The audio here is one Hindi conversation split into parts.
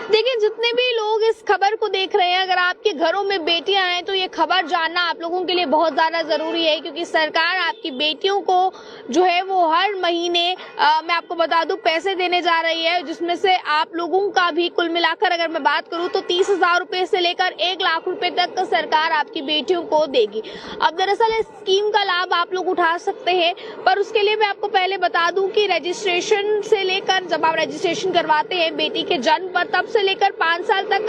देखिए, जितने भी लोग इस खबर को देख रहे हैं, अगर आपके घरों में बेटियां हैं तो ये खबर जानना आप लोगों के लिए बहुत ज्यादा जरूरी है, क्योंकि सरकार आपकी बेटियों को जो है वो हर महीने मैं आपको बता दूं पैसे देने जा रही है, जिसमें से आप लोगों का भी कुल मिलाकर अगर मैं बात करूं तो 30,000 रुपए से लेकर 1 लाख रुपए तक सरकार आपकी बेटियों को देगी। अब दरअसल इस स्कीम का लाभ आप लोग उठा सकते हैं, पर उसके लिए मैं आपको पहले बता दूं कि रजिस्ट्रेशन से लेकर जब आप रजिस्ट्रेशन करवाते हैं बेटी के जन्म पर, तब से लेकर 5 साल तक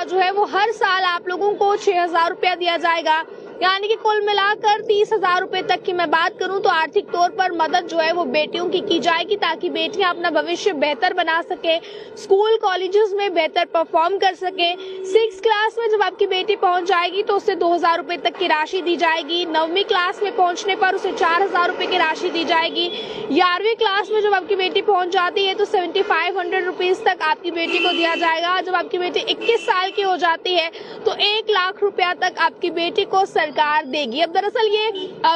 जो है वो हर साल आप लोगों को 6,000 रुपया दिया जाएगा। यानी कि कुल मिलाकर 30,000 रुपए तक की मैं बात करूं तो आर्थिक तौर पर मदद जो है वो बेटियों की जाएगी, ताकि बेटियां अपना भविष्य बेहतर बना सके, स्कूल कॉलेजेस में बेहतर परफॉर्म कर सके। 6th क्लास में जब आपकी बेटी पहुंच जाएगी तो उसे 2,000 रुपए तक की राशि दी जाएगी। 9वीं क्लास में पहुंचने पर उसे 4,000 रुपए की राशि दी जाएगी। 11वीं क्लास में जब आपकी बेटी पहुंच जाती है तो 7,500 रुपीज तक आपकी बेटी को दिया जाएगा। जब आपकी बेटी 21 साल की हो जाती है तो 1 लाख रुपया तक आपकी बेटी को सरकार देगी। अब दरअसल ये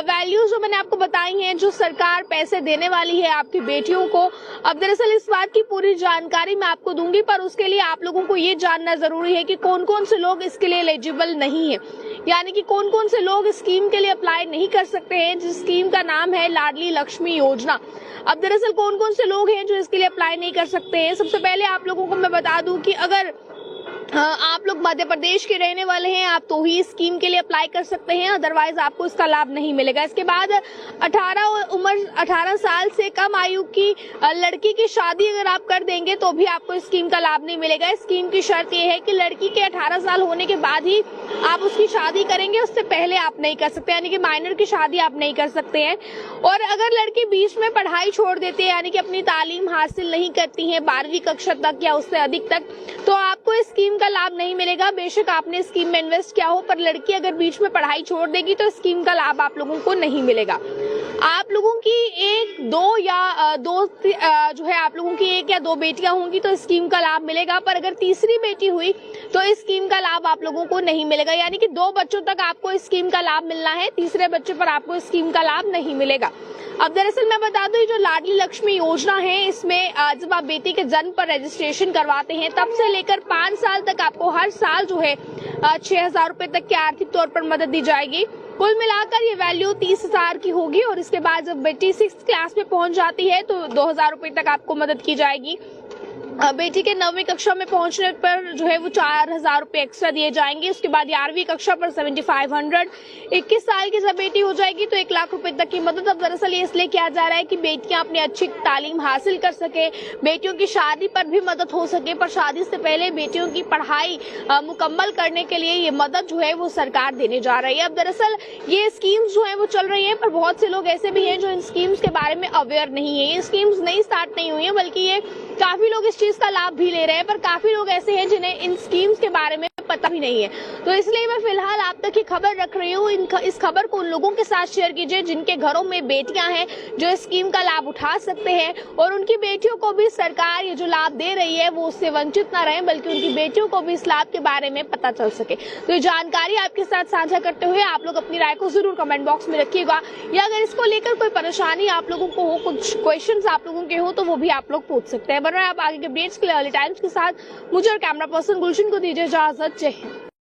वैल्यूज जो मैंने आपको बताई हैं, जो सरकार पैसे देने वाली है आपकी बेटियों को, अब दरअसल इस बात की पूरी जानकारी मैं आपको दूंगी, पर उसके लिए आप लोगों को ये जानना जरूरी है कि कौन कौन से लोग इसके लिए एलिजिबल नहीं है, यानी कि कौन कौन से लोग इस स्कीम के लिए अप्लाई नहीं कर सकते हैं, जिस स्कीम का नाम है लाडली लक्ष्मी योजना। अब दरअसल कौन कौन से लोग हैं जो इसके लिए अप्लाई नहीं कर सकते हैं। सबसे पहले आप लोगों को मैं बता दूं कि अगर आप लोग मध्य प्रदेश के रहने वाले हैं आप तो ही स्कीम के लिए अप्लाई कर सकते हैं, अदरवाइज आपको इसका लाभ नहीं मिलेगा। इसके बाद 18 साल से कम आयु की लड़की की शादी अगर आप कर देंगे तो भी आपको इस स्कीम का लाभ नहीं मिलेगा। इस स्कीम की शर्त यह है कि लड़की के 18 साल होने के बाद ही आप उसकी शादी करेंगे, उससे पहले आप नहीं कर सकते, यानी कि माइनर की शादी आप नहीं कर सकते हैं। और अगर लड़की बीच में पढ़ाई छोड़ देती है, यानी कि अपनी तालीम हासिल नहीं करती है 12वीं कक्षा तक या उससे अधिक तक, तो आपको इस स्कीम का लाभ नहीं मिलेगा। बेशक आपने स्कीम में इन्वेस्ट किया हो, पर लड़की अगर बीच में पढ़ाई छोड़ देगी तो स्कीम का लाभ आप लोगों को नहीं मिलेगा। आप लोगों की दो या दो बेटियां होंगी तो स्कीम का लाभ मिलेगा, पर अगर तीसरी बेटी हुई तो इस स्कीम का लाभ आप लोगों को नहीं मिलेगा। यानी कि 2 बच्चों तक आपको इस स्कीम का लाभ मिलना है, तीसरे बच्चे पर आपको इस स्कीम का लाभ नहीं मिलेगा। अब दरअसल मैं बता दूं, जो लाडली लक्ष्मी योजना है, इसमें जब आप बेटी के जन्म पर रजिस्ट्रेशन करवाते हैं तब से लेकर 5 साल तक आपको हर साल जो है 6,000 रुपए तक की आर्थिक तौर पर मदद दी जाएगी। कुल मिलाकर ये वैल्यू 30,000 की होगी। और इसके बाद जब बेटी 6th क्लास में पहुंच जाती है तो 2,000 रुपए तक आपको मदद की जाएगी। बेटी के 9वीं कक्षा में पहुंचने पर जो है वो 4,000 रुपए एक्स्ट्रा दिए जाएंगे। उसके बाद 11वीं कक्षा पर 7,500। 21 साल की जब बेटी हो जाएगी तो 1 लाख रुपए तक की मदद। अब दरअसल ये इसलिए किया जा रहा है कि बेटियां अपनी अच्छी तालीम हासिल कर सके, बेटियों की शादी पर भी मदद हो सके, पर शादी से पहले बेटियों की पढ़ाई मुकम्मल करने के लिए ये मदद जो है वो सरकार देने जा रही है। अब दरअसल ये स्कीम्स जो है वो चल रही है, पर बहुत से लोग ऐसे भी हैं जो इन स्कीम्स के बारे में अवेयर नहीं है। ये स्कीम्स नई स्टार्ट नहीं हुई है, बल्कि ये काफी लोग इस चीज का लाभ भी ले रहे हैं, पर काफी लोग ऐसे हैं जिन्हें इन स्कीम्स के बारे में पता भी नहीं है। तो इसलिए मैं फिलहाल आप तक ये खबर रख रही हूँ। इस खबर को उन लोगों के साथ शेयर कीजिए जिनके घरों में बेटियां हैं, जो इस स्कीम का लाभ उठा सकते हैं, और उनकी बेटियों को भी सरकार ये जो लाभ दे रही है वो उससे वंचित ना रहे, बल्कि उनकी बेटियों को भी इस लाभ के बारे में पता चल सके। तो ये जानकारी आपके साथ साझा करते हुए आप लोग अपनी राय को जरूर कमेंट बॉक्स में रखिएगा, या अगर इसको लेकर कोई परेशानी आप लोगों को हो, कुछ क्वेश्चन आप लोगों के हो, तो वो भी आप लोग पूछ सकते हैं। बन रहे आप आगे के अपडेट्स के लिए अर्ली टाइम्स के साथ मुझे और कैमरा पर्सन गुलशन को दीजिए इजाजत। जय हिंद।